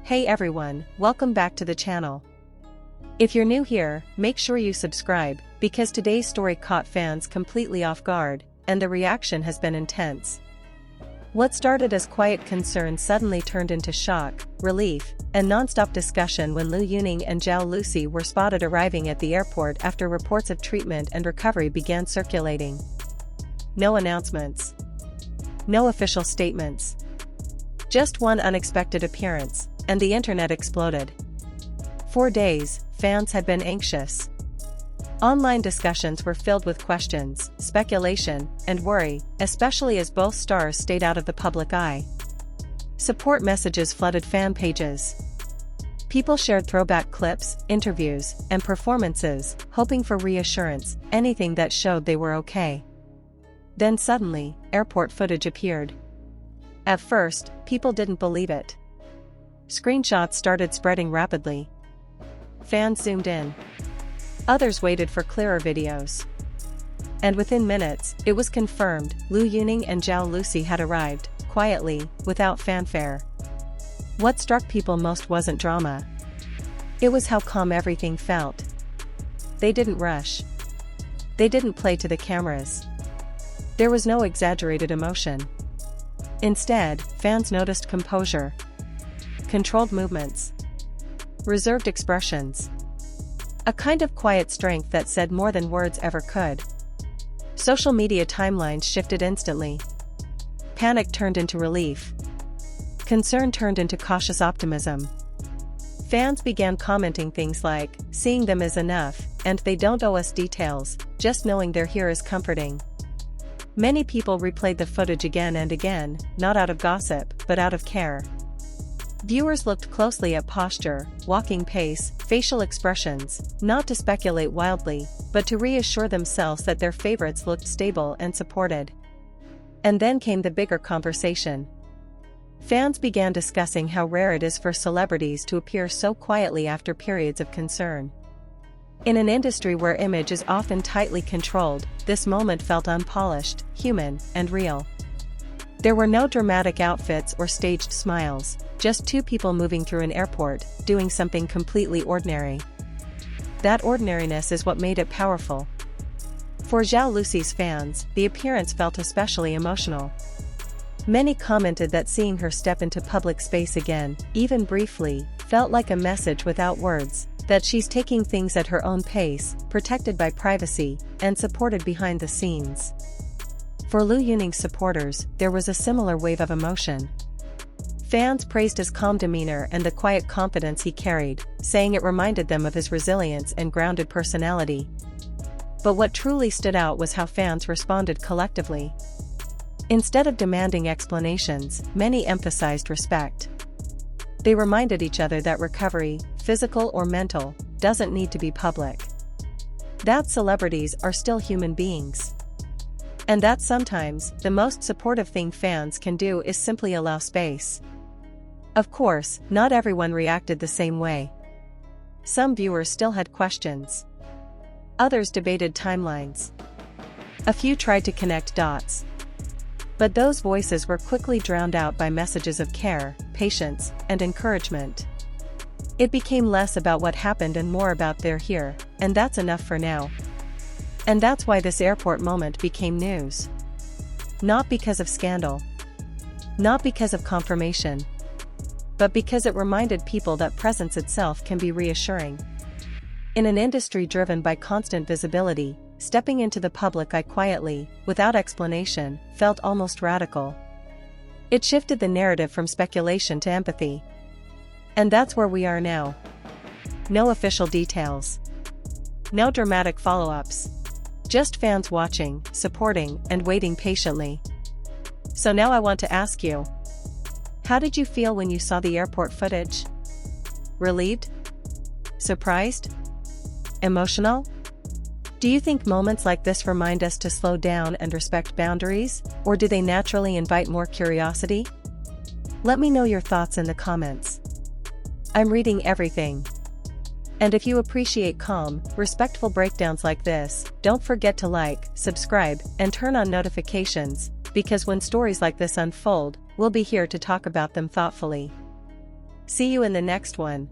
Hey everyone, welcome back to the channel. If you're new here, make sure you subscribe, because today's story caught fans completely off guard, and the reaction has been intense. What started as quiet concern suddenly turned into shock, relief, and non-stop discussion when Lu Yuning and Zhao Lusi were spotted arriving at the airport after reports of treatment and recovery began circulating. No announcements. No official statements. Just one unexpected appearance, and the internet exploded. For days, fans had been anxious. Online discussions were filled with questions, speculation, and worry, especially as both stars stayed out of the public eye. Support messages flooded fan pages. People shared throwback clips, interviews, and performances, hoping for reassurance, anything that showed they were okay. Then suddenly, airport footage appeared. At first, people didn't believe it. Screenshots started spreading rapidly. Fans zoomed in. Others waited for clearer videos. And within minutes, it was confirmed, Lu Yuning and Zhao Lusi had arrived, quietly, without fanfare. What struck people most wasn't drama. It was how calm everything felt. They didn't rush. They didn't play to the cameras. There was no exaggerated emotion. Instead, fans noticed composure. Controlled movements. Reserved expressions. A kind of quiet strength that said more than words ever could. Social media timelines shifted instantly. Panic turned into relief. Concern turned into cautious optimism. Fans began commenting things like, "Seeing them is enough," and "They don't owe us details, just knowing they're here is comforting." Many people replayed the footage again and again, not out of gossip, but out of care. Viewers looked closely at posture, walking pace, facial expressions, not to speculate wildly, but to reassure themselves that their favorites looked stable and supported. And then came the bigger conversation. Fans began discussing how rare it is for celebrities to appear so quietly after periods of concern. In an industry where image is often tightly controlled, this moment felt unpolished, human, and real. There were no dramatic outfits or staged smiles, just two people moving through an airport, doing something completely ordinary. That ordinariness is what made it powerful. For Zhao Lusi's fans, the appearance felt especially emotional. Many commented that seeing her step into public space again, even briefly, felt like a message without words, that she's taking things at her own pace, protected by privacy, and supported behind the scenes. For Lu Yuning's supporters, there was a similar wave of emotion. Fans praised his calm demeanor and the quiet confidence he carried, saying it reminded them of his resilience and grounded personality. But what truly stood out was how fans responded collectively. Instead of demanding explanations, many emphasized respect. They reminded each other that recovery, physical or mental, doesn't need to be public. That celebrities are still human beings. And that sometimes, the most supportive thing fans can do is simply allow space. Of course, not everyone reacted the same way. Some viewers still had questions. Others debated timelines. A few tried to connect dots. But those voices were quickly drowned out by messages of care, patience, and encouragement. It became less about what happened and more about "they're here, and that's enough for now." And that's why this airport moment became news. Not because of scandal. Not because of confirmation. But because it reminded people that presence itself can be reassuring. In an industry driven by constant visibility, stepping into the public eye quietly, without explanation, felt almost radical. It shifted the narrative from speculation to empathy. And that's where we are now. No official details. No dramatic follow-ups. Just fans watching, supporting, and waiting patiently. So now I want to ask you. How did you feel when you saw the airport footage? Relieved? Surprised? Emotional? Do you think moments like this remind us to slow down and respect boundaries, or do they naturally invite more curiosity? Let me know your thoughts in the comments. I'm reading everything. And if you appreciate calm, respectful breakdowns like this, don't forget to like, subscribe, and turn on notifications, because when stories like this unfold, we'll be here to talk about them thoughtfully. See you in the next one.